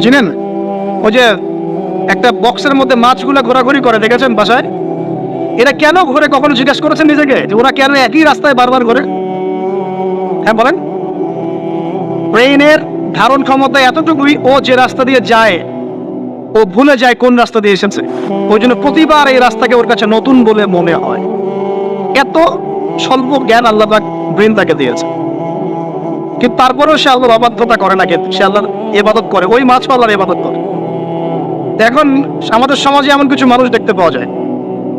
চিনেন? ওই যে একটা বক্সের মধ্যে মাছগুলা ঘোরাঘুরি করে, দেখেছেন বাসায়? এরা কেন ঘুরে, কখনো জিজ্ঞাসা করেছেন নিজেকে যে ওরা কেন একই রাস্তায় বারবার ঘোরে? হ্যাঁ বলেন। ব্রেইনের ধারণ ক্ষমতা এতটুকুই, ও যে রাস্তা দিয়ে যায় ও ভুলে যায় কোন রাস্তা দিয়ে এসেছে। ওই জন্য প্রতিবার এই রাস্তাকে ওর কাছে নতুন বলে মনে হয়। এত স্বল্প জ্ঞান আল্লাহ পাক ব্রেন তাকে দিয়েছে, কিন্তু তারপরেও সে আল্লাহর অবাধ্যতা করে না, কিন্তু সে আল্লাহর ইবাদত করে, ওই মাছ আল্লাহর ইবাদত করে। এখন আমাদের সমাজে এমন কিছু মানুষ দেখতে পাওয়া যায়,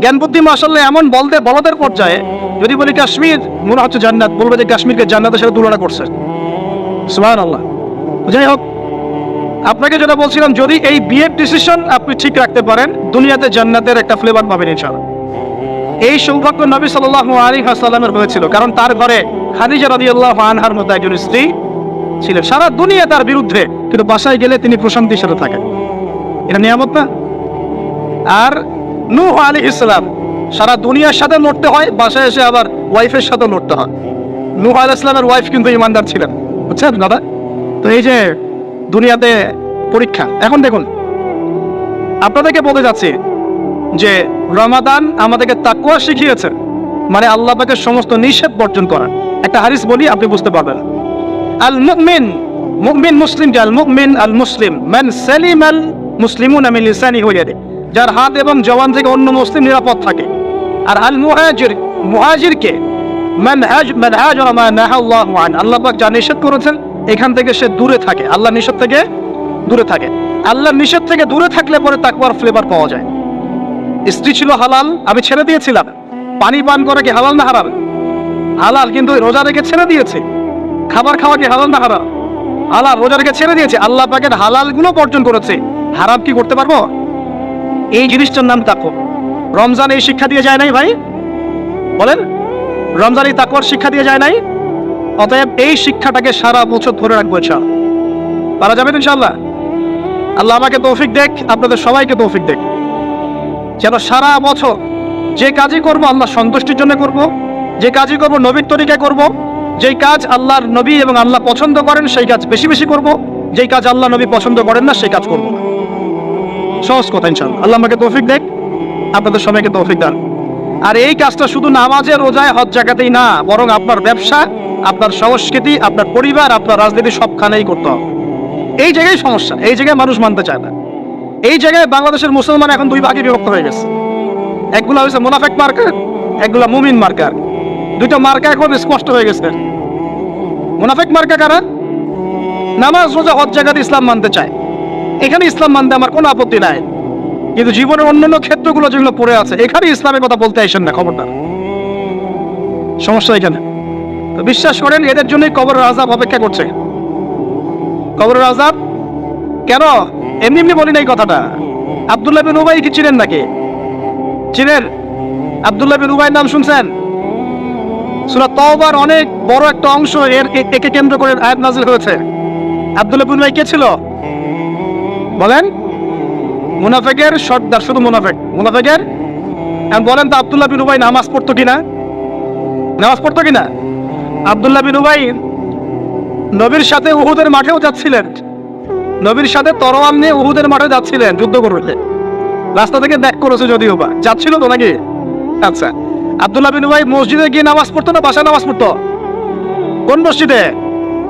জ্ঞান বুদ্ধি মাশাআল্লাহ এমন বলদের পর্যায়ে, যদি বলি কাশ্মীর মনে হচ্ছে জান্নাত, বলবে যে কাশ্মীরকে জান্নাতের সাথে তুলনা করছে। সুবহানাল্লাহ। যাই হোক, আপনাকে যেটা বলছিলাম, যদি এই বিয়ের ডিসিশন আপনি ঠিক রাখতে পারেন, দুনিয়াতে জান্নাতের একটা ফ্লেভার পাবেন ইনশাআল্লাহ। এই সৌভাগ্য নবী সাল্লাল্লাহু আলাইহি ওয়াসাল্লামের হয়েছিল, কারণ তার ঘরে খাদিজা রাদিয়াল্লাহু আনহার মতো একজন স্ত্রী ছিলেন। সারা দুনিয়া তার বিরুদ্ধে, কিন্তু বাসায় গেলে তিনি প্রশান্তির সাথে থাকেন। এটা নিয়ামত না? আর নূহ আলাইহিস সালাম, সারা দুনিয়ার সাথে লড়তে হয়, বাসায় এসে আবার ওয়াইফের সাথে লড়তে হয়। নূহ আলাইহিস সালামের ওয়াইফ কিন্তু ঈমানদার ছিলেন, বুঝছেন দাদা? তো এই যে দুনিয়াতে পরীক্ষা। এখন দেখুন, আপনাদেরকে বলতে যাচ্ছি যে রমাদান আমাদেরকে তাকওয়া শিখিয়েছে, মানে আল্লাহ পাকের সমস্ত নিষেধ বর্জন করা। একটা হাদিস বলি, আপনি বুঝতে পারবেন। আল মুমিন, মুমিন মুসলিম, আল মুমিন আল মুসলিম মান সালিম আল মুসলিমুনা মিন লিসানিহি ওয়া ইয়াদিহি, যার হাত এবং জবান থেকে অন্য মুসলিম নিরাপদ থাকে। আর আল মুহাজির, মুহাজিরকে মান হাজারা মা নাহাল্লাহু আন, আল্লাহ পাক যা নিষেধ করেছেন এখান থেকে সে দূরে থাকে, আল্লাহর নিষেধ থেকে দূরে থাকে। আল্লাহর নিষেধ থেকে দূরে থাকলে পরে তাকওয়ার ফ্লেভার পাওয়া যায়। স্ত্রী ছিল হালাল, আমি ছেড়ে দিয়েছিলাম। পানি পান করা কি হালাল না হারাম? হালাল, কিন্তু রোজা রেখে ছেড়ে দিয়েছে। খাবার খাওয়া কি হালাল না হারাম? হালাল, রোজা রেখে ছেড়ে দিয়েছে। আল্লাহ পাকের হালাল গুলো বর্জন করেছে, হারাম কি করতে পারবো? এই জিনিসটার নাম তাকওয়া। রমজান এই শিক্ষা দিয়ে যায় নাই ভাই? বলেন, রমজান এই তাকওয়ার শিক্ষা দিয়ে যায় নাই? অতএব এই শিক্ষাটাকে সারা বছর ধরে রাখবো ইনশাআল্লাহ। পারা যাবে ইনশাআল্লাহ? আল্লাহ আমাকে তৌফিক দেখ, আপনাদের সবাইকে তৌফিক দেখ, যেন সারা বছর যে কাজই করব আল্লাহ সন্তুষ্টির জন্য করব, যে কাজই করব নবীর তরিকায় করব, যেই কাজ আল্লাহর নবী এবং আল্লাহ পছন্দ করেন সেই কাজ বেশি বেশি করব, যেই কাজ আল্লাহ নবী পছন্দ করেন না সেই কাজ করব না। সহজ কথা ইনশাআল্লাহ। আল্লাহ আমাকে তৌফিক দেখ, আপনাদের সবাইকে তৌফিক দান। আর এই কাজটা শুধু নামাজে, রোজায়, হজ জাকাতেই না, বরং আপনার ব্যবসা, আপনার সংস্কৃতি, আপনার পরিবার, আপনার রাজনীতি সবখানেই করতে হবে। এই জায়গায় সমস্যা, এই জায়গায় মানুষ মানতে চায় না। এই জায়গায় বাংলাদেশের মুসলমান এখন দুই ভাগে বিভক্ত হয়ে গেছে। একগুলা হয়েছে মুনাফিক মার্কা, একগুলা মুমিন মার্কা। দুইটা মার্কা এখন স্পষ্ট হয়ে গেছে। মুনাফিক মার্কা কারা? নামাজ, রোজা, হজ জাকাত ইসলাম মানতে চায়, এখানে ইসলাম মানতে আমার কোনো আপত্তি নাই, কিন্তু জীবনের অন্যান্য ক্ষেত্রগুলো যেগুলো পড়ে আছে এখানে ইসলামের কথা বলতে আসেন না, খবরদার। সমস্যা এখানে। তো বিশ্বাস করেন, এদের জন্যই কবরের আযাব অপেক্ষা করছে। কবরের আযাব কেন? এমনি এমনি বলি না এই কথাটা। আব্দুল্লাহ বিন উবাই কি চিনেন নাকি? চিনেন? আব্দুল্লাহ বিন উবাইয়ের নাম শুনছেন? সূরা তাওবার অনেক বড় একটা অংশ একে কেন্দ্র করে আয়াত নাযিল হয়েছে। আব্দুল্লাহ বিন উবাই কে ছিল বলেন? মুনাফিকের সর্দার, শুধু মুনাফিকের। বলেন তো আব্দুল্লাহ বিন উবাই নামাজ পড়তো কিনা? নামাজ পড়তো কিনা? আব্দুল্লাহ বিন উবাই নবীর সাথে উহুদের মাঠেও যাচ্ছিলেন, নবীর সাথে তরোয়াল নিয়ে উহুদের মাঠে যাচ্ছিলেন যুদ্ধ করতে। রাস্তা থেকে ব্যাক করেছে যদিও বা, যাচ্ছিল তো নাকি? আচ্ছা, আব্দুল্লাহ বিন উবাই মসজিদে গিয়ে নামাজ পড়তো না বাসায় নামাজ পড়তো? কোন মসজিদে?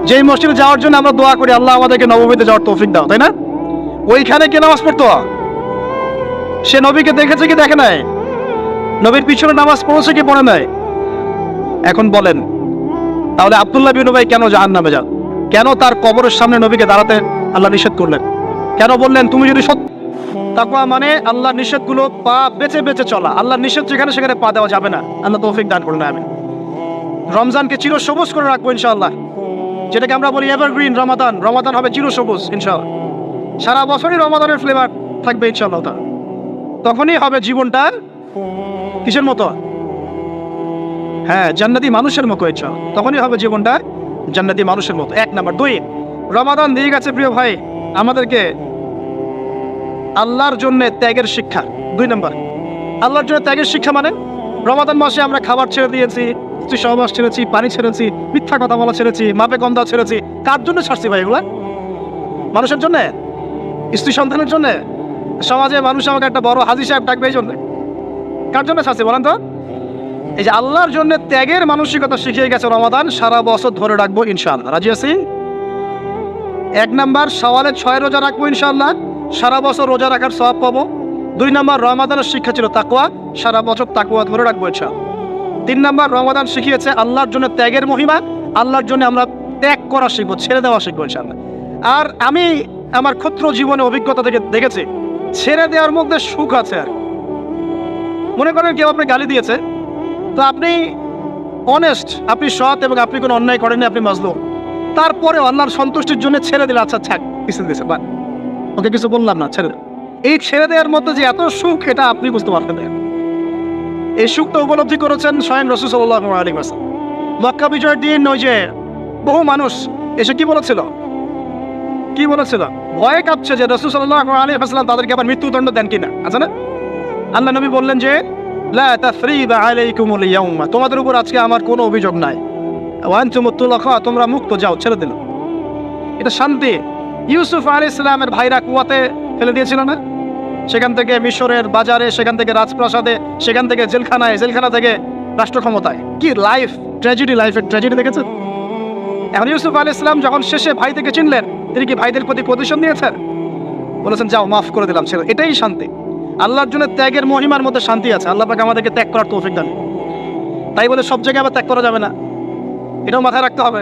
যেই মসজিদে যাওয়ার জন্য আমরা দোয়া করি আল্লাহ আমাদেরকে নববীতে যাওয়ার তৌফিক দাও, তাই না? ওইখানে কে নামাজ পড়তো? সে নবীকে দেখেছে কি দেখে নাই? নবীর পিছনে নামাজ পড়েছে কি পড়ে নাই? এখন বলেন, তাহলে আব্দুল্লাহ বিন উবাই কেন জাহান্নামে যান? কেন তার কবরের সামনে নবীকে দাঁড়াতে আল্লাহ নিষেধ করলেন? কেন বললেন তুমি যদি সত্য? তাকওয়া মানে আল্লাহর নিষেধগুলো পা বেঁচে বেঁচে চলা। আল্লাহর নিষেধ যেখানে সেখানে পা দেওয়া যাবে না। আল্লাহ তৌফিক দান করুন, আমিন। রমজানকে চিরসবুজ করে রাখবো ইনশাআল্লাহ, যেটাকে আমরা বলি এভারগ্রিন রমাদান। রমাদান হবে চিরসবুজ ইনশাআল্লাহ। সারা বছরই রমাদানের ফ্লেভার থাকবে ইনশাআল্লাহ। তখনই হবে জীবনটা কিসের মতো? হ্যাঁ, জান্নাতি মানুষের মতো ইনশাআল্লাহ। তখনই হবে জীবনটা জান্নাতি মানুষের মতো। এক নাম্বার। দুই, রমাদান দিয়ে গেছে প্রিয় ভাই আমাদেরকে আল্লাহর জন্য ত্যাগের শিক্ষা। দুই নাম্বার, আল্লাহর জন্য ত্যাগের শিক্ষা মানে রমাদান মাসে আমরা খাবার ছেড়ে দিয়েছি, স্ত্রী সহবাস ছেড়েছি, পানি ছেড়েছি, মিথ্যা কথা বলা ছেড়েছি, মাপে গন্ধা ছেড়েছি। কার জন্য ছাড়ছি ভাই এগুলা? মানুষের জন্য, স্ত্রী সন্তানের জন্য, সমাজে মানুষ আমাকে একটা বড় হাজী সাহেব ডাকবে এই জন্য। কার জন্য শাস্তি বলেন তো? এই যে আল্লাহর জন্য ত্যাগের মানসিকতা শিখিয়ে গেছে রমাদান, সারা বছর ধরে রাখবো ইনশাআল্লাহ। রাজি আছি? 1 নাম্বার শাওয়ালে 6 রোজা রাখবো ইনশাআল্লাহ, সারা বছর রোজা রাখার সওয়াব পাবো। 2 নাম্বার রমাদানের শিক্ষা ছিল তাকওয়া, সারা বছর তাকওয়া ধরে রাখবো ইনশাআল্লাহ। 3 নাম্বার রমাদান শিখিয়েছে আল্লাহর জন্য ত্যাগের মহিমা, আল্লাহর জন্য আমরা ত্যাগ করা শিখবো, ছেড়ে দেওয়া শিখবো ইনশাআল্লাহ। আর আমি আমার ক্ষুদ্র জীবনে অভিজ্ঞতা থেকে দেখেছি ছেড়ে দেওয়ার মধ্যে সুখ আছে। আর মনে করেন কেউ আপনি গালি দিয়েছে, তো আপনি অনেস্ট, আপনি সৎ এবং আপনি কোনো অন্যায় করেননি, আপনি মাজলুম, তারপরে আল্লাহর সন্তুষ্টির জন্য ছেড়ে দিলে, আচ্ছা থাক কিছু দিয়েছে বা ওকে কিছু বললাম না, ছেড়ে দিল। এই ছেড়ে দেওয়ার মধ্যে যে এত সুখ, এটা আপনি বুঝতে পারবেন না। এই সুখটা উপলব্ধি করেছেন স্বয়ং রাসূল সাল্লাল্লাহু আলাইহি ওয়াসাল্লাম। মক্কা বিজয়ের দিন ওই যে বহু মানুষ এসে কি বলেছিল, ভয়ে কাঁপছে যে রাসূল সাল্লাল্লাহু আলাইহি ওয়াসাল্লাম তাদেরকে আবার মৃত্যুদণ্ড দেন কিনা, আছে না? আল্লাহ নবী বললেন যে লা তাসরিবা আলাইকুমুল ইয়াউমা, তোমাদের উপর আজকে আমার কোনো অভিযোগ নাই, ওয়া আনতুমুত তুলাকা, তোমরা মুক্ত, যাও, ছেড়ে দিল। এটা শান্তি। ইউসুফ আলাইহিস সালামের ভাইরা কুয়াতে ফেলে দিয়েছিল না, সেখান থেকে মিশরের বাজারে, সেখান থেকে রাজপ্রাসাদে, সেখান থেকে জেলখানায়, জেলখানা থেকে রাষ্ট্র ক্ষমতায়। কি লাইফ, ট্র্যাজেডি, লাইফের ট্র্যাজেডি দেখেছেন? এখন ইউসুফ আলাইহিস সালাম যখন শেষে ভাই থেকে চিনলেন, তিনি কি ভাইদের প্রতি প্রতিশোধ নিয়েছেন? বলেছেন যাও, মাফ করে দিলাম, ছেড়ে। এটাই শান্তি। আল্লাহর জন্য ত্যাগের মহিমার মধ্যে শান্তি আছে। আল্লাহ পাক আমাদেরকে ত্যাগ করার তৌফিক দান। তাই বলে সব জায়গায় আবার ত্যাগ করা যাবে না, এটাও মাথায় রাখতে হবে।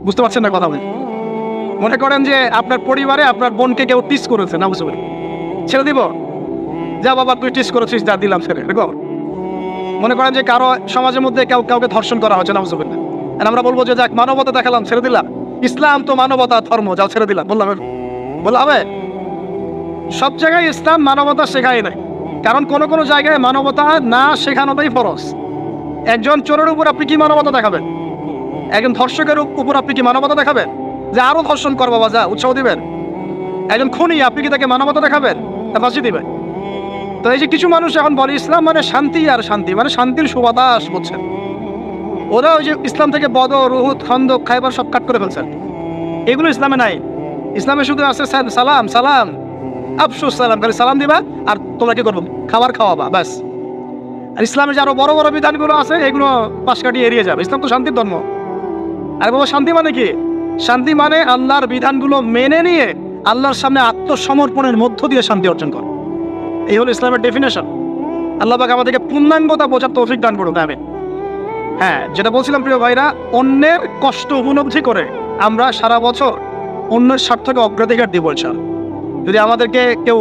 বুঝতে পারছেন না কথা বলে? মনে করেন যে আপনার পরিবারে আপনার বোনকে কেউ টিস করেছে, না বুঝতে পারি, ছেড়ে দিব? যা বাবা তুই টিস করেছিস, যা দিলাম, ছেড়ে। এরকম মনে করেন যে কারো সমাজের মধ্যে কাউকে ধর্ষণ করা হচ্ছে, না বুঝতে পারি না, আর আমরা বলবো যে যাক মানবতা দেখালাম, ছেড়ে দিলাম, ইসলাম তো মানবতা ধর্ম, যাও ছেড়ে দিলাম, বললাম, বলা হবে? সব জায়গায় ইসলাম মানবতা শেখায় নাই, কারণ কোনো জায়গায় মানবতা না শেখানোটাই ফরজ। একজন চোরের উপর আপনি কি মানবতা দেখাবেন? একজন ধর্ষকের উপর আপনি কি মানবতা দেখাবেন যে আরো ধর্ষণ কর বাবা, যা, উৎসাহ দিবেন? একজন খুনি, আপনি কি তাকে মানবতা দেখাবেন? তা ফাঁসি দিবেন? তো এই যে কিছু মানুষ এখন বলে ইসলাম মানে শান্তি, আর শান্তি মানে শান্তির সুবাতাস, বুঝছেন? ওরা ওই যে ইসলাম থেকে বদর, উহুদ, খন্দক, খায়বার সব কাট করে ফেলছেন। এগুলো ইসলামে নাই। ইসলামে শুধু আছে সালাম, সালাম, আফসুস সালাম, খালি সালাম দিবা আর তোমরা কি করবো, খাবার খাওয়াবা, ব্যাস। আর ইসলামের যে আরো বড় বড় বিধানগুলো আছে, এগুলো পাশ কাটিয়ে এড়িয়ে যাবে। ইসলাম তো শান্তির ধর্ম। আর বাবা শান্তি মানে কি? শান্তি মানে আল্লাহর বিধানগুলো মেনে নিয়ে আল্লাহর সামনে আত্মসমর্পণের মধ্য দিয়ে শান্তি অর্জন করা। এই হলো ইসলামের ডেফিনেশন। আল্লাহ পাক আমাদেরকে পূর্ণাঙ্গতা বোঝার তৌফিক দান করুন, আমিন। হ্যাঁ, যেটা বলছিলাম প্রিয় ভাইরা, অন্যের কষ্ট উপলব্ধি করে আমরা সারা বছর অন্যের স্বার্থকে অগ্রাধিকার দিব ইনশাআল্লাহ। যদি আমাদেরকে কেউ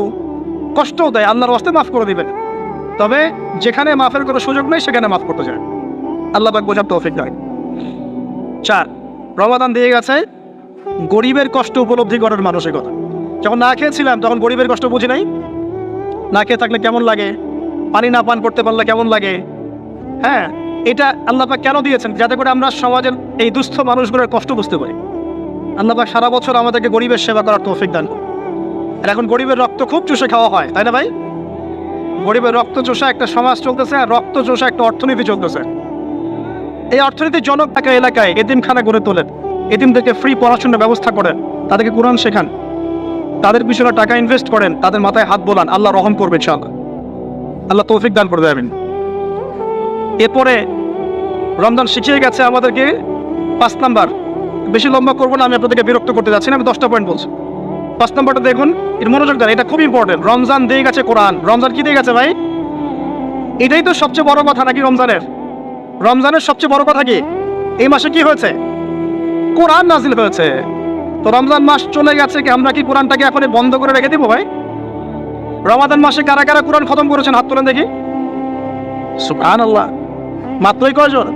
কষ্টও দেয়, আল্লাহর ওয়াস্তে মাফ করে দিবেন, তবে যেখানে মাফের কোনো সুযোগ নেই সেখানে মাফ করতে যায়। আল্লাহ পাক বোঝার তৌফিক দেয়। 4, রমাদান দিয়ে গেছে গরিবের কষ্ট উপলব্ধি করার মানসিকতা। যখন না খেয়েছিলাম তখন গরিবের কষ্ট বুঝি নাই। না খেয়ে থাকলে কেমন লাগে, পানি না পান করতে পারলে কেমন লাগে। হ্যাঁ, এটা আল্লাহ পাক কেন দিয়েছেন? যাতে করে আমরা সমাজের এই দুস্থ মানুষগুলোর কষ্ট বুঝতে পারি। আল্লাহ পাক সারা বছর আমাদেরকে গরিবের সেবা করার তৌফিক দান করেন। আর এখন গরিবের রক্ত খুব চুষে খাওয়া হয়, তাই না ভাই? গরিবের রক্ত চোষা একটা সমাজ চলতেছে, আর রক্ত চোষা একটা অর্থনীতি চলতেছে। এই অর্থনীতির জনক থাকা এলাকায় এতিমখানা গড়ে তোলেন, এতিমদেরকে ফ্রি পড়াশোনার ব্যবস্থা করেন, তাদেরকে কোরআন শেখান, তাদের পিছনে টাকা ইনভেস্ট করেন, তাদের মাথায় হাত বোলান, আল্লাহ রহম করবে ইনশাআল্লাহ। আল্লাহ তৌফিক দান করে দেবেন। এরপরে রমজান শিখিয়ে গেছে আমাদেরকে 5 নাম্বার, বেশি লম্বা করবো না, আমি আপনাদেরকে বিরক্ত করতে যাচ্ছি না, আমি 10টা পয়েন্ট বলছি। 5 নাম্বারটা দেখুন, এর মনোযোগ দেন, এটা খুব ইম্পর্টেন্ট। রমজান দিয়ে গেছে কোরআন। রমজান কি দিয়ে গেছে ভাই? এটাই তো সবচেয়ে বড় কথা নাকি? রমজানের সবচেয়ে বড় কথা কি? এই মাসে কি হয়েছে? কোরআন নাজিল হয়েছে। তো রমজান মাস চলে গেছে, কি আমরা কি কোরআনটাকে এখন বন্ধ করে রেখে দিব ভাই? রমাদান মাসে কারা কারা কোরআন খতম করেছেন হাত তোলেন দেখি। সুবহানাল্লাহ, মাত্রই কয়জন?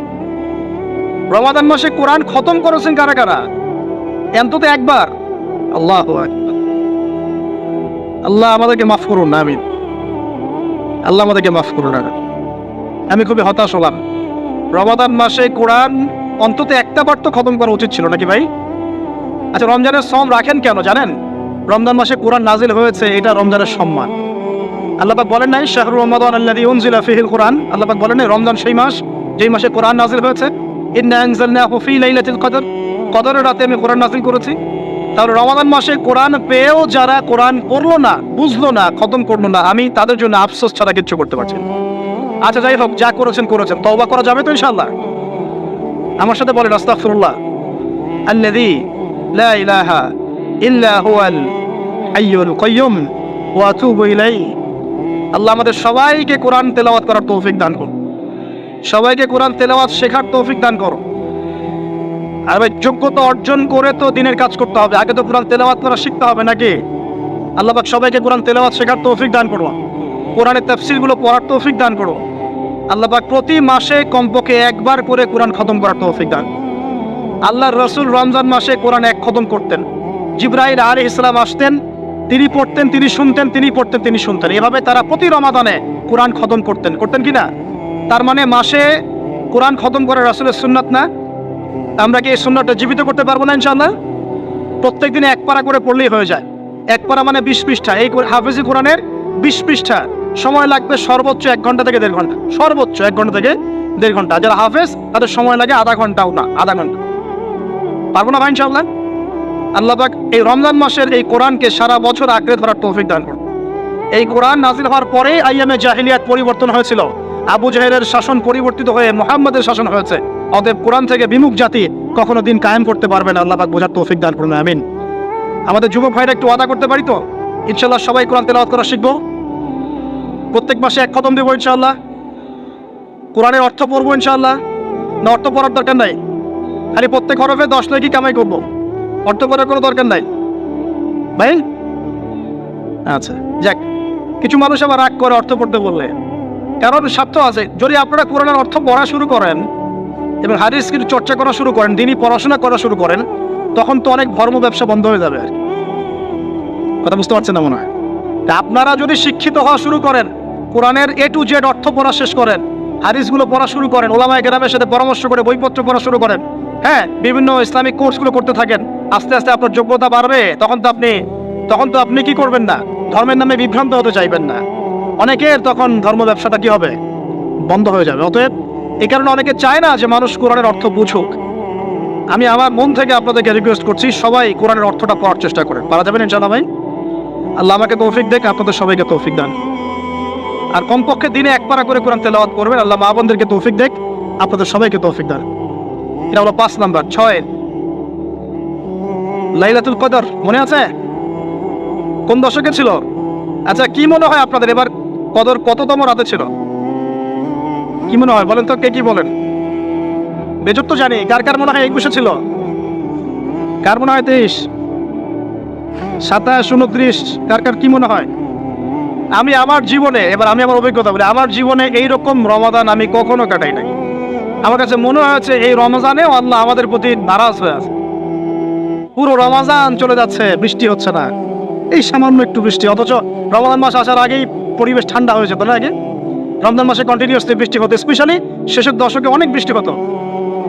রমাদান মাসে কোরআন খতম করেছেন কারা কারা? অন্তত একবার। আল্লাহু আকবার। আল্লাহ আমাদেরকে মাফ করুন, আমিন। আল্লাহ আমাদেরকে মাফ করুন। আমি খুবই হতাশ হলাম। রমাদান মাসে কোরআন অন্তত একটা বার তো খতম করা উচিত ছিল নাকি ভাই? আচ্ছা, রমজানের সম রাখেন কেন জানেন? রমজান মাসে কোরআন নাজিল হয়েছে, এটা রমজানের সম্মান। আল্লাহ পাক বলেন নাই শাহরু রমাদান আল্লাযী উনজিলা ফীহিল কোরআন? আল্লাহ পাক বলেন নাই রমজান সেই মাস যেই মাসে কোরআন নাজিল হয়েছে? ইন্না আনজালনাহু ফী লাইলাতিল কদর, কদরের রাতে আমি কোরআন নাজিল করেছি। তাহলে রমাদান মাসে কোরআন পেয়েও যারা কোরআন পড়লো না, বুঝলো না, খতম করলো না, আমি তাদের জন্য আফসোস ছাড়া কিচ্ছু করতে পারছি না। আচ্ছা যাই হোক, যা করেছেন করেছেন, তওবা করা যাবে তো ইনশাআল্লাহ? আমার সাথে বলেন আস্তাগফিরুল্লাহ আল্লাযী লা ইলাহা ইল্লা হুয়াল হাইয়ুল কাইয়্যুম ওয়া আতুবু ইলাইহি। আল্লাহ আমাদের সবাইকে কোরআন তেলাওয়াত করার তৌফিক দান করুন, সবাইকে কোরআন তেলাওয়াত শেখার তৌফিক দান করো। আর ভাই, যোগ্যতা অর্জন করে তো দিনের কাজ করতে হবে, আগে তো কোরআন তেলাওয়াত করা শিখতে হবে নাকি? আল্লাহ পাক সবাইকে কোরআন তেলাওয়াত শেখার তৌফিক দান করো, কোরআনের তাফসীরগুলো পড়ার তৌফিক দান করো। আল্লাহ পাক প্রতি মাসে কমপক্ষে একবার করে কোরআন খতম করার তৌফিক দান। আল্লাহর রাসূল রমজান মাসে কোরআন এক খতম করতেন। জিবরাইল আলাইহিস সালাম আসতেন, তিনি পড়তেন, তিনি শুনতেন, তিনি পড়তেন, তিনি শুনতেন। এভাবে তারা প্রতি রমাদানে কোরআন খতম করতেন কি না? তার মানে মাসে কোরআন খতম করা রাসূলের সুন্নাত না? আমরা কি এই সুন্নাতটা জীবিত করতে পারবো না ইনশাআল্লাহ? প্রত্যেক দিনে এক পারা করে পড়লেই হয়ে যায়। এক পারা মানে 20 পৃষ্ঠা। এই হাফেজি কোরআনের 20 পৃষ্ঠা, সময় লাগবে সর্বোচ্চ 1 ঘন্টা থেকে 1.5 ঘন্টা, সর্বোচ্চ 1 ঘন্টা থেকে 1.5 ঘন্টা। যারা হাফেজ তাদের সময় লাগে আধা ঘন্টাও না, আধা ঘন্টা। পারবো না ভাই ইনশাআল্লাহ? আল্লাহ পাক এই রমজান মাসের এই কোরআনকে সারা বছর আঁকড়ে ধরার তৌফিক দান করুন। এই কোরআন নাজিল হওয়ার পরে আইয়ামে জাহিলিয়াত পরিবর্তন হয়েছিল, আবু জাহেলের শাসন পরিবর্তিত হয়ে মুহাম্মাদের শাসন হয়েছে। অতএব কোরআন থেকে বিমুখ জাতি কখনো দিন কায়েম করতে পারবে না। আল্লাহ পাক বোঝার তৌফিক দান করুন, আমিন। আমাদের যুবক ভাইরা একটু ওয়াদা করতে পারি তো ইনশাআল্লাহ সবাই কোরআন তেলাওয়াত করা শিখবো, প্রত্যেক মাসে এক খতম দেবো ইনশাআল্লাহ, কোরআনের অর্থ পড়বো ইনশাআল্লাহ। না অর্থ পড়ার দরকার নাই, খালি প্রত্যেক হরফে 10 নাকি কামাই করবো, অর্থ পড়ার কোনো দরকার নাই ভাই? আচ্ছা যাক, কিছু মানুষ আবার রাগ করে অর্থ পড়তে বললে, কারণ স্বার্থ আছে। যদি আপনারা কোরআনের অর্থ পড়া শুরু করেন এবং হাদিস চর্চা করা শুরু করেন, দিনই পড়াশোনা করা শুরু করেন, তখন তো অনেক ধর্ম ব্যবসা বন্ধ হয়ে যাবে। কথা বুঝতে পারছেন না মনে হয়? তা আপনারা যদি শিক্ষিত হওয়া শুরু করেন, কোরআনের A to Z অর্থ পড়া শেষ করেন, হাদিসগুলো পড়া শুরু করেন, ওলামায়ে কেরামের সাথে পরামর্শ করে বইপত্র পড়া শুরু করেন, হ্যাঁ, বিভিন্ন ইসলামিক কোর্সগুলো করতে থাকেন, আস্তে আস্তে আপনার যোগ্যতা বাড়বে। তখন তো আপনি কি করবেন না, ধর্মের নামে বিভ্রান্ত হতে চাইবেন না। অনেকের তখন ধর্ম ব্যবসাটা কি হবে, বন্ধ হয়ে যাবে। অতএব এই কারণে অনেকে চায় না যে মানুষ কোরআনের অর্থ বুঝুক। আমি আমার মন থেকে আপনাদেরকে রিকোয়েস্ট করছি, সবাই কোরআনের অর্থটা পড়ার চেষ্টা করেন। পারা যাবেন ইনশাআল্লাহ ভাই? আল্লাহ আমাকে তৌফিক দেখ, আপনাদের সবাইকে তৌফিক দান। আর কমপক্ষে দিনে এক পারা করে কোরআন তেলাওয়াত করবেন। আল্লাহ মা বোনদেরকে তৌফিক দেখ, আপনাদের সবাইকে তৌফিক দান। এটা হলো 5 নাম্বার। 6 লাইলাতুল কদর মনে আছে? কোন দশকে ছিল? আচ্ছা কি মনে হয় আপনাদের এবার কদর কততম রাতে ছিল? কি মনে হয় বলেন তো, কে কি বলেন? বেজর তো জানি, কার কার মনে হয় 21-এ ছিল? কার মনে হয় 23, 27, 29? কার কার কি মনে হয়? আমি আমার জীবনে, এবার আমি আমার অভিজ্ঞতা বলি, আমার জীবনে এইরকম রমাদান আমি কখনো কাটাই নাই। আমার কাছে মনে হয়েছে এই রমজানেও আল্লাহ আমাদের প্রতি নারাজ হয়ে আছে। পুরো রমজান চলে যাচ্ছে, বৃষ্টি হচ্ছে না, এই সামান্য একটু বৃষ্টি, অথচ রমজান মাস আসার আগেই পরিবেশ ঠান্ডা হয়ে যেত না? আগে রমজান মাসে কন্টিনিউয়াসলি বৃষ্টি হতো, স্পেশালি শেষের দশকে অনেক বৃষ্টি হতো,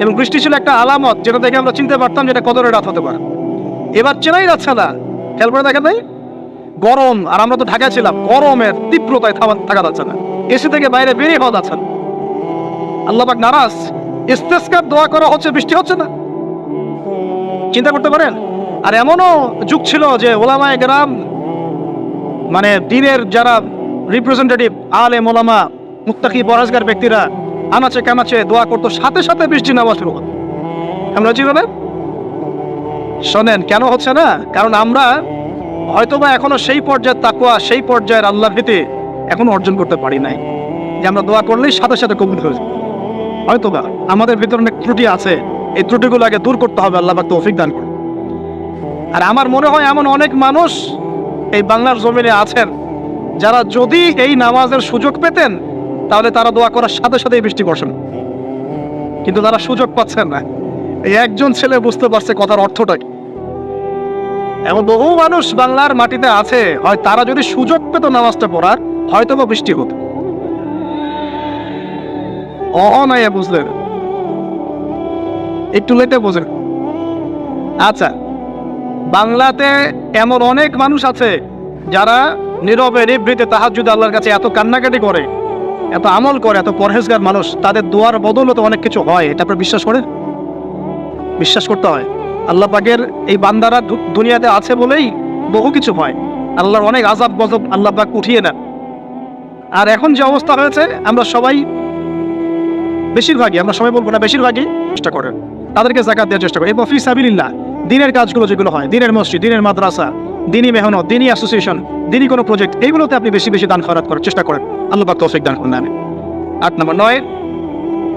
এবং বৃষ্টি ছিল একটা আলামত যেটা দেখে আমরা চিনতে পারতাম যেটা কদরের রাত হতে পারে। এবার চেনাই যাচ্ছে না, খেয়াল করে দেখেন নাই? গরম, আর আমরা তো ঢাকায় ছিলাম, গরমের তীব্রতায় থাকা যাচ্ছে না, এসি থেকে বাইরে বেরিয়ে হওয়া যাচ্ছে না। আল্লাহ পাক নারাজ, ইস্তেসকার দোয়া করা হচ্ছে, বৃষ্টি হচ্ছে না। চিন্তা করতে পারেন? আর এমনও যুগ ছিল যে ওলামায়ে কেরাম, মানে দ্বীনের যারা রিপ্রেজেন্টেটিভ, আলেম ওলামা, মুত্তাকি পরহেজগার ব্যক্তিরা আনাচে কানাচে দোয়া করতো, সাথে সাথে বৃষ্টি নামা শুরু হতো। আমরা জীবনে শোনেন কেন হচ্ছে না? কারণ আমরা হয়তোবা এখনো সেই পর্যায়ের তাকওয়া, সেই পর্যায়ের আল্লাহর ভীতি এখনো অর্জন করতে পারি নাই, যে আমরা দোয়া করলেই সাথে সাথে কবুল হয়ে যায়। হয়তোবা আমাদের ভিতরে অনেক ত্রুটি আছে, এই ত্রুটিগুলো আগে দূর করতে হবে। আল্লাহ পাক তৌফিক দান করুন। আর আমার মনে হয় এমন অনেক মানুষ এই বাংলার জমিনে আছেন যারা যদি এই নামাজের সুযোগ পেতেন তাহলে তারা দোয়া করার সাথে সাথেই বৃষ্টি বর্ষণ, কিন্তু তারা সুযোগ পাচ্ছেন না। এই একজন ছেলে বুঝতে পারছে কথার অর্থটা কি। এমন বহু মানুষ বাংলার মাটিতে আছে, হয় তারা যদি সুযোগ পেত নামাজটা পড়ার, হয়তো বা বৃষ্টি হতো। নাই বুঝলেন, একটু লেটে বোঝেন। আচ্ছা, বাংলাতে এমন অনেক মানুষ আছে যারা নীরবে নিভৃতে তাহাজ্জুদে আল্লাহর কাছে এত কান্নাকাটি করে, এত আমল করে, এত পরহেজগার মানুষ, তাদের দোয়ার বদৌলতে অনেক কিছু হয়। এটা আপনারা বিশ্বাস করেন? বিশ্বাস করতে হয়। আল্লাহ পাকের এই বান্দারা দুনিয়াতে আছে বলেই বহু কিছু হয়। আল্লাহর অনেক আযাব গজব আল্লাহ পাক উঠিয়ে নেন। আর এখন যে অবস্থা হয়েছে, আমরা সবাই বেশিরভাগই, আমরা সবাই বলবো না, বেশিরভাগই চেষ্টা করেন তাদেরকে যাকাত দেওয়ার চেষ্টা করেন। এবং ফি সাবিলিল্লাহ, দিনের কাজগুলো যেগুলো হয়, দিনের মসজিদ, দিনের মাদ্রাসা, দিনী মেহনত, দিনী অ্যাসোসিয়েশন, দিনী কোনো প্রজেক্ট, এইগুলোতে আপনি বেশি বেশি দান খয়রাত করার চেষ্টা করেন। আল্লাহ পাক তৌফিক দান করুন। 8 নম্বর 9,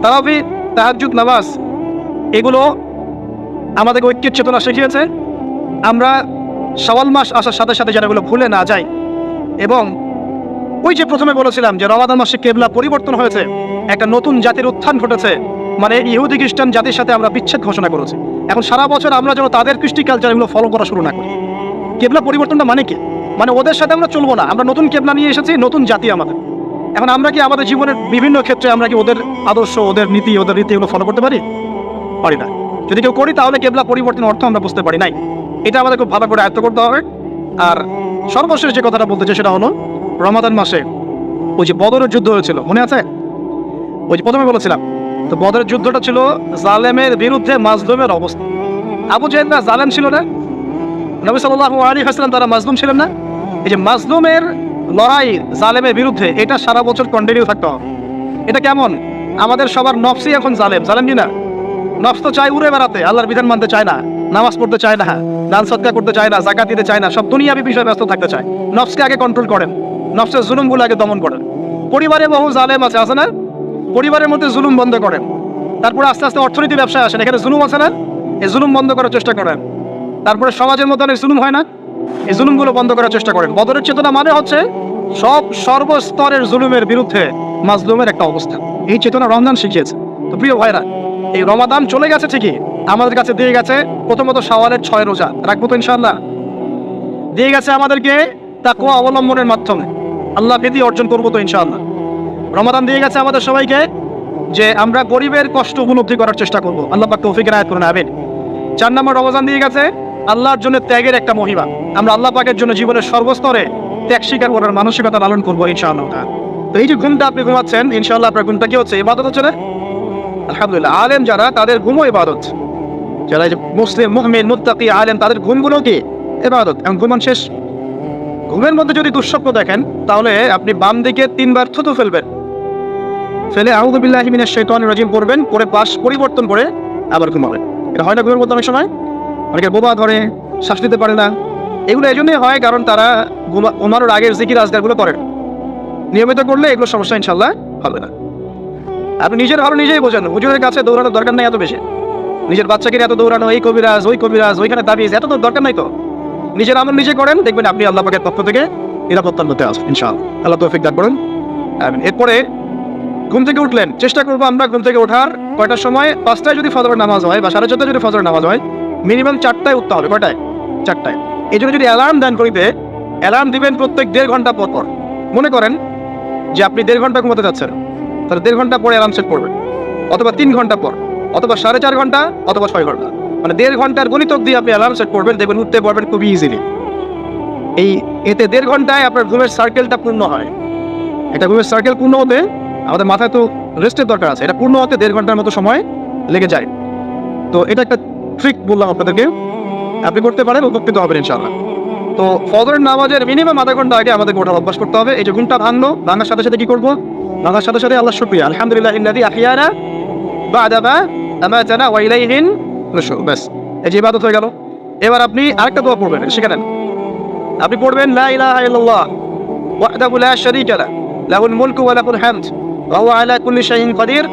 তারাবি, তাহাজ্জুদ, নামাজ, এগুলো আমাদেরকে ঐক্যের চেতনা শিখিয়েছে। আমরা শাওয়াল মাস আসার সাথে সাথে যেন এগুলো ভুলে না যাই। এবং ওই যে প্রথমে বলেছিলাম যে রমাদান মাসে কেবলা পরিবর্তন হয়েছে, একটা নতুন জাতির উত্থান ঘটেছে, মানে ইহুদি খ্রিস্টান জাতির সাথে আমরা বিচ্ছেদ ঘোষণা করেছি। এখন সারা বছর আমরা যেন তাদের কৃষ্টি কালচার এগুলো ফলো করা শুরু না করি। কেবলা পরিবর্তনটা মানে কি? মানে ওদের সাথে আমরা চলবো না, আমরা নতুন কেবলা নিয়ে এসেছি, নতুন জাতি আমাদের। এখন আমরা কি আমাদের জীবনের বিভিন্ন ক্ষেত্রে আমরা কি ওদের আদর্শ, ওদের নীতি, ওদের রীতি এগুলো ফলো করতে পারি? পারি না। যদি কেউ করি তাহলে কেবলা পরিবর্তনের অর্থ আমরা বুঝতে পারি নাই। এটা আমাদের খুব ভালো করে আয়ত্ত করতে হবে। আর সর্বশেষ যে কথাটা বলতে চাই সেটা হলো, রমাদান মাসে ওই যে বদরের যুদ্ধ হয়েছিল, মনে আছে? ওই যে প্রথমে বলেছিলাম, তো বদরের যুদ্ধটা ছিল জালেমের বিরুদ্ধে মাজলুমের অবস্থা। আবু জাহেল না জালেম ছিল না? নবী সাল্লাল্লাহু আলাইহি ওয়াসাল্লাম তারা মাজলুম ছিলেন না? এই যে মাজলুমের লড়াই জালেমের বিরুদ্ধে, এটা সারা বছর কন্টিনিউ থাকতে হবে। এটা কেমন? আমাদের সবার নফসই এখন জালেম, জালেম কি না? নফস তো চায় উড়ে বেড়াতে, আল্লাহর বিধান মানতে চায় না, নামাজ পড়তে চায় না, দান সদকা করতে চায় না, যাকাত দিতে চায় না, সব দুনিয়াবি বিষয়ে ব্যস্ত থাকতে চায়। নফসকে আগে কন্ট্রোল করেন, নফসের জুলুমগুলো আগে দমন করেন। পরিবারে বহু জালেম আছে না? পরিবারের মধ্যে জুলুম বন্ধ করেন। তারপরে আস্তে আস্তে অর্থনীতি ব্যবসায় আসেন, এখানে জুলুম আছে না? এই জুলুম বন্ধ করার চেষ্টা করেন। তারপরে সমাজের মধ্যে অনেক জুলুম হয় না? এই জুলুমগুলো বন্ধ করার চেষ্টা করেন। বদরের চেতনা মানে হচ্ছে সর্বস্তরের জুলুমের বিরুদ্ধে মাজলুমের একটা অবস্থা। এই চেতনা রমজান শিখিয়েছে। তো প্রিয় ভাইরা, এই রমাদান চলে গেছে ঠিকই, আমাদের কাছে দিয়ে গেছে প্রথমত শাওয়ালের 6 রোজা, রাখবো তো ইনশাআল্লাহ। দিয়ে গেছে আমাদেরকে তাকওয়া অবলম্বনের মাধ্যমে আল্লাহ ভীতি অর্জন করবো তো ইনশাআল্লাহ। রমাদান দিয়ে গেছে আমাদের সবাইকে যে আমরা গরিবের কষ্ট উপলব্ধি করার চেষ্টা করবো। আল্লাহ পাক তৌফিক এনায়েত করুন, আমিন। 4 নম্বর রমজান দিয়ে গেছে আল্লাহর জন্য ত্যাগের একটা মহিমা। আমরা আল্লাহ পাকের জন্য জীবনের সর্বস্তরে ত্যাগ স্বীকার করার মানসিকতা লালন করবো ইনশাআল্লাহ। তো এই যে ঘুমটা আপনি ঘুমাচ্ছেন, ইনশাআল্লাহ আপনার ঘুমটা কি হচ্ছে? ইবাদত হচ্ছে না? আলহামদুলিল্লাহ। আলেম যারা, তাদের ঘুমও ইবাদত। যারা মুসলিম, মুমিন, মুত্তাকি, আলেম, তাদের ঘুমগুলো কি ইবাদত। এখন ঘুমান শেষ, ঘুমের মধ্যে যদি দুঃস্বপ্ন দেখেন তাহলে আপনি বাম দিকে 3 বার থুতু ফেলবেন, ফেলে আউযু বিল্লাহি মিনাশ শাইতানির রাজিম পড়বেন, পরে পাশ পরিবর্তন করে আবার ঘুমাবেন। এটা হয় না ঘুমের মধ্যে অনেক সময়? অনেকের বোবা ধরে, শ্বাস নিতে পারে না। এগুলো এই জন্যই হয় কারণ তারা ঘুমানোর আগের জিকির আজকারগুলো করেন। নিয়মিত করলে এগুলো সমস্যা ইনশাআল্লাহ হবে না। আপনি নিজের ভালো নিজেই বোঝেন, হুজুরের কাছে দৌড়ানোর দরকার নাই এত বেশি। নিজের বাচ্চাকে এত দৌড়ানো, এই কবিরাজ ওই কবিরাজ, ওইখানে তাবিজ, এত তো দরকার নাই। তো নিজের আমল নিজে করেন, দেখবেন আপনি আল্লাহ পাকের পক্ষ থেকে নিরাপত্তার মধ্যে আসবেন ইনশাআল্লাহ। আল্লাহ তৌফিক দান করুন। এরপরে ঘুম থেকে উঠলেন, চেষ্টা করবো আমরা ঘুম থেকে ওঠার কয়টার সময়? 5টায় যদি ফজরের নামাজ হয় বা 4:30 যদি ফজরের নামাজ হয়, মিনিমাম 4টায় উঠতে হবে। কয়টায়? 4টায়। এই জন্য যদি অ্যালার্ম দেন করিতে, অ্যালার্ম দিবেন প্রত্যেক 1.5 ঘন্টা পর পর। মনে করেন যে আপনি 1.5 ঘন্টা ঘুমাতে যাচ্ছেন, তাহলে 1.5 ঘন্টা পরে অ্যালার্ম সেট করবেন, অথবা 3 ঘন্টা পর, অথবা 4.5 ঘন্টা, অথবা 6 ঘন্টা, মানে 1.5 ঘন্টার গণিতক দিয়ে আপনি অ্যালার্ম সেট করবেন, দেখবেন উঠতে পারবেন খুবই ইজিলি। এতে 1.5 ঘন্টায় আপনার ঘুমের সার্কেলটা পূর্ণ হয়। এটা ঘুমের সার্কেল পূর্ণ হতে আমাদের মাথায় তো রেস্টের দরকার আছে, এটা পূর্ণ হতে 1.5 ঘন্টার মতো সময় লেগে যায়। তো এটা একটা ট্রিক বললাম আপনাদেরকে, আপনি করতে পারেন, উপকৃত হবেন ইনশাআল্লাহ। তো ফজরের নামাজের মিনিমাম আধা ঘন্টা আগে আমাদের ওঠার অভ্যাস করতে হবে। এই যে ঘুমটা ভাঙার সাথে সাথে কি করবো? ভাঙার সাথে সাথে আল্লাহ শুকরিয়া, আলহামদুলিল্লাহিল্লাযী আহইয়ানা বা'দা মা আমাতানা ওয়া ইলাইহিন নুশুর। ব্যাস, এই যে ইবাদত হয়ে গেল। এবার আপনি আরেকটা দোয়া পড়বেন, শিখে নেন। আপনি পড়বেন লা ইলাহা ইল্লাল্লাহ ওয়াহদাহু লা শারীকা লাহু লাহুল মুলকু ওয়া লাহুল হামদ ওয়া হুয়া আলা কুল্লি শাইইন কাদির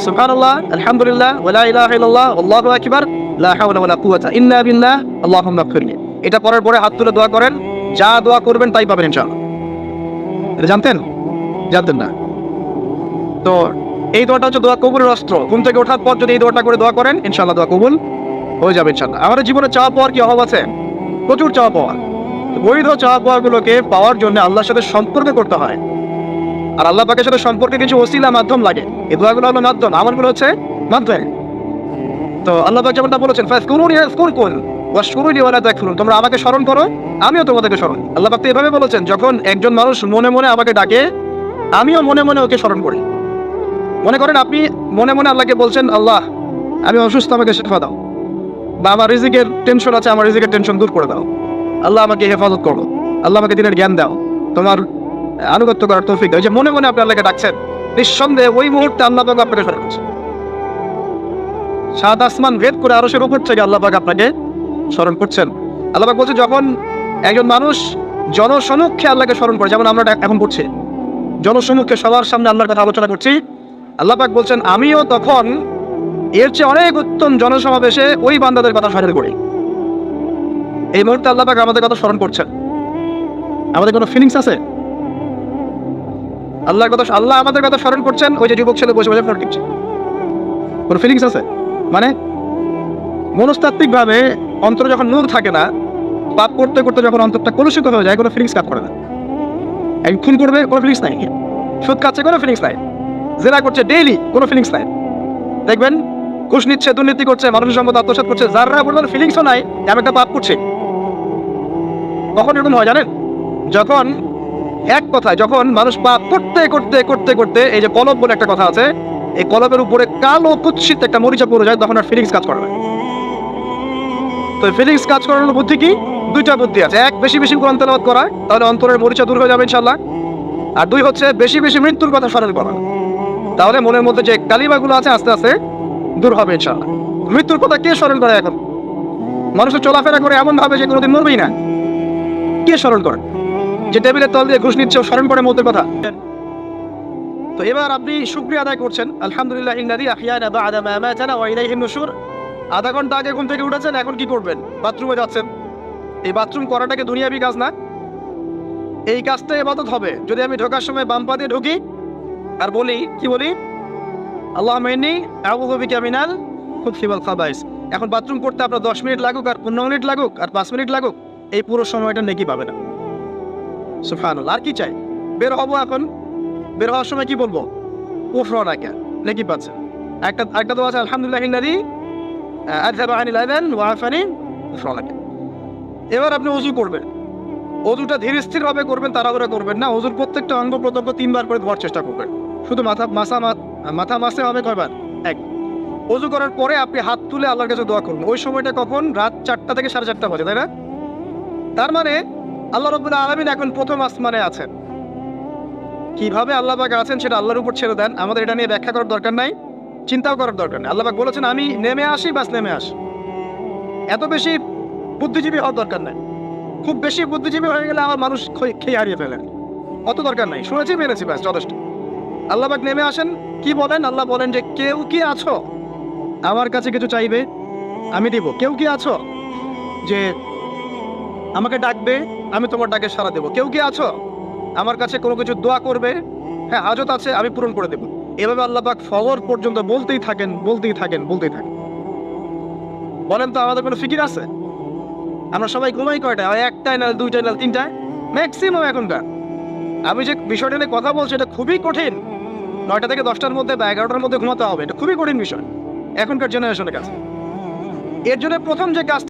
সুবহানাল্লাহ আলহামদুলিল্লাহ ওয়া লা ইলাহা ইল্লাল্লাহ আল্লাহু আকবার লা হাওলা ওয়া লা কুওয়াতা ইল্লা বিল্লাহ আল্লাহুম্মা ইগফিরলি। এটা পড়ার পরে হাত তুলে দোয়া করেন, যা দোয়া করবেন তাই পাবেন ইনশাআল্লাহ। এটা জানতেন না? তো এই দোয়াটা হচ্ছে দোয়া কবুলের অস্ত্র। ঘুম থেকে ওঠার পর যদি এই দোয়াটা করে দোয়া করেন, ইনশাআল্লাহ দোয়া কবুল হয়ে যাবে ইনশাআল্লাহ। আমাদের জীবনে চাওয়া পাওয়ার কি অভাব আছে? প্রচুর চাওয়া পাওয়া। বৈধ চাওয়া পাওয়াগুলোকে পাওয়ার জন্য আল্লাহর সাথে সম্পর্ক করতে হয়, আর আল্লাহ পাকের সাথে সম্পর্কে কিছু ওসিলা মাধ্যম লাগে। এই দোয়াগুলো হলো মাধ্যম, আমলগুলো হচ্ছে মাধ্যম। তো আল্লাহ পাক যেমনটা বলেছেন, ফাযকুরুনি আযকুরকুম ওয়াশকুরুলি ওয়া লা তাকফুরুন, তোমরা আমাকে স্মরণ করো, আমিও তোমাদেরকে স্মরণ। আল্লাহ পাক তো এভাবে বলেছেন, যখন একজন মানুষ মনে মনে আমাকে ডাকে, আমিও মনে মনে ওকে স্মরণ করি। মনে করেন আপনি মনে মনে আল্লাহকে বলছেন, আল্লাহ আমি অসুস্থ, আমাকে শিফা দাও। বা আমার রিজিকের টেনশন আছে, আমার রিজিকের টেনশন দূর করে দাও। আল্লাহ আমাকে হেফাজত করো, আল্লাহ আমাকে দিনের জ্ঞান দাও, তোমার আনুগত্য করার তৌফিক দাও। এই যে মনে মনে আপনি আল্লাহকে ডাকছেন, নিঃসন্দেহে ওই মুহূর্তে আল্লাহ পাক আপনাকে স্মরণ করছে। সাত আসমান ভেদ করে আরশের উপর থেকে আল্লাহ পাক আপনাকে স্মরণ করছেন। আল্লাহ পাক বলছে, যখন একজন মানুষ জনসমক্ষে আল্লাহকে স্মরণ করে, যেমন আমরা এখন করছি, জনসমক্ষে সবার সামনে আল্লাহর কথা আলোচনা করছি, আল্লাহ পাক বলছেন আমিও তখন এর চেয়ে অনেক উত্তম জনসমাবেশে ওই বান্দাদের কথা স্মরণ করি। এই মুহূর্তে আল্লাহ পাক আমাদের কথা স্মরণ করছেন। আমাদের কোনো ফিলিংস আছে? আল্লাহ আমাদের কথা স্মরণ করছেন। ওই যে যুবক ছেলে বসে বসে ফোন টিপছে, কোনো ফিলিংস আছে? মানে মনস্তাত্ত্বিক ভাবে অন্তরে যখন নূর থাকে না, পাপ করতে করতে যখন অন্তরটা কলুষিত হয়ে যায়, কোনো ফিলিংস কাজ করে না। এক খুন করবে, কোনো ফিলিংস নাই। সুদ খাচ্ছে, কোনো ফিলিংস নাই। জেনা করছে ডেইলি, কোনো ফিলিংস নাই। দেখবেন ঘুষ নিচ্ছে, দুর্নীতি করছে, মানুষের সম্পদ আত্মসাৎ করছে, যারা বলবেন ফিলিংসও নাই, আমি একটা পাপ করছি। কখন এরকম হয় জানেন? যখন এক কথায় যখন মানুষ পাপ করতে করতে করতে করতে, এই যে কলব বলে একটা কথা আছে, এই কলবের উপরে কালো কুৎসিত একটা মরিচা পড়ে যায়, তখন আর ফিলিংস কাজ করে না। তো ফিলিংস কাজ করানোর বুদ্ধি কি? দুইটা বুদ্ধি আছে। এক, বেশি বেশি কোরআন তেলাওয়াত করা, তাহলে অন্তরের মরিচা দূর হয়ে যাবে ইনশাআল্লাহ। আর দুই হচ্ছে বেশি বেশি মৃত্যুর কথা স্মরণ করা, তাহলে মনের মধ্যে যে কালিমাগুলো আছে আস্তে আস্তে দূর হবে ইনশাআল্লাহ। মৃত্যুর কথা কে স্মরণ করে? এখন মানুষের চলাফেরা করে এমন ভাবে যে কোনোদিন মরবেই না। কে স্মরণ করে? যে টেবিলের তল দিয়ে ঘুষ নিচ্ছে ও স্মরণ করে মৌতের কথা। তো এবার আপনি শুকরিয়া আদায় করছেন, আলহামদুলিল্লাহ ইল্লাযী আহইয়ানা বা'দা মা আমাতানা ওয়া ইলাইহিন নুশুর। আধা ঘন্টা আগে ঘুম থেকে উঠেছেন, এখন কি করবেন? বাথরুমে যাচ্ছেন। এই বাথরুম করাটাকে দুনিয়াবি কাজ না, এই কাজটা ইবাদত হবে যদি আমি ঢোকার সময় বাম পা দিয়ে ঢুকি আর বলি, কি বলি? আল্লাহুম্মা ইন্নী আউযু বিকা মিনাল খুবসি ওয়াল খাবাইস। এখন বাথরুম করতে আপনার 10 মিনিট লাগুক আর 15 মিনিট লাগুক আর 5 মিনিট লাগুক, এই পুরো সময়টা নেকি পাবে না। সুবহানাল্লাহ। আর কি চাই? বের হবো, এখন বের হওয়ার সময় কি বলবো? উফরানাকা, নেকি পাচ্ছেন। একটা দোয়া আছে, আলহামদুলিল্লাহ ইল্লাযী আযহাবা আনিল আযান ওয়া আফানি উফরানাকা। এবার আপনি ওযু করবেন। ওযুটা ধীর স্থির ভাবে করবেন, তাড়াহুড়া করবেন না। ওযুর প্রত্যেকটা অঙ্গ প্রত্যঙ্গ 3 বার করে ধোয়ার চেষ্টা করবেন। শুধু মাথা মাসে হবে কয়বার? এক। ওযু করার পরে আপনি হাত তুলে আল্লাহর কাছে দোয়া করুন। ওই সময়টা কখন? রাত 4টা থেকে 4:30 বাজে, তাই না? তার মানে আল্লাহ রাব্বুল আলামিন এখন প্রথম আসমানে আছেন। কিভাবে আল্লাহ পাক আছেন সেটা আল্লাহর উপর ছেড়ে দেন। আমাদের এটা নিয়ে ব্যাখ্যা করার দরকার নাই, চিন্তাও করার দরকার নেই। আল্লাহ পাক বলেছেন আমি নেমে আসি, বাস নেমে আসি। এত বেশি বুদ্ধিজীবী হওয়ার দরকার নাই। খুব বেশি বুদ্ধিজীবী হয়ে গেলে আমার মানুষ খেয়ে হারিয়ে ফেলে। অত দরকার নাই, শুনেছি মেনেছি, ব্যাস যথেষ্ট। আল্লাহ পাক নেমে আসেন, কি বলেন? আল্লাহ বলেন যে কেউ কি আছো আমার কাছে কিছু চাইবে, আমি দিব। কেউ কি আছো যে আমাকে ডাকবে, আমি তোমার ডাকে সাড়া দেবো। কেউ কি আছো আমার কাছে কোনো কিছু দোয়া করবে, হ্যাঁ হাজত আছে, আমি পূরণ করে দেবো। এভাবে আল্লাহ পাক ফজর পর্যন্ত বলতেই থাকেন, বলতেই থাকেন, বলতেই থাকেন। বলেন তো আমাদের কোনো ফিকির আছে? আমরা সবাই ঘুমাই কয়টা? একটায় না, দুইটায় না, তিনটায় ম্যাক্সিমাম এখনকার। আমি যে বিষয়টা নিয়ে কথা বলছি এটা খুবই কঠিন। 9টা থেকে 10টার মধ্যে বা 11টার মধ্যে ঘুমাতে হবে, এটা খুবই কঠিন বিষয় এখনকার জেনারেশনের কাছে। এর জন্য প্রথম যে কাজ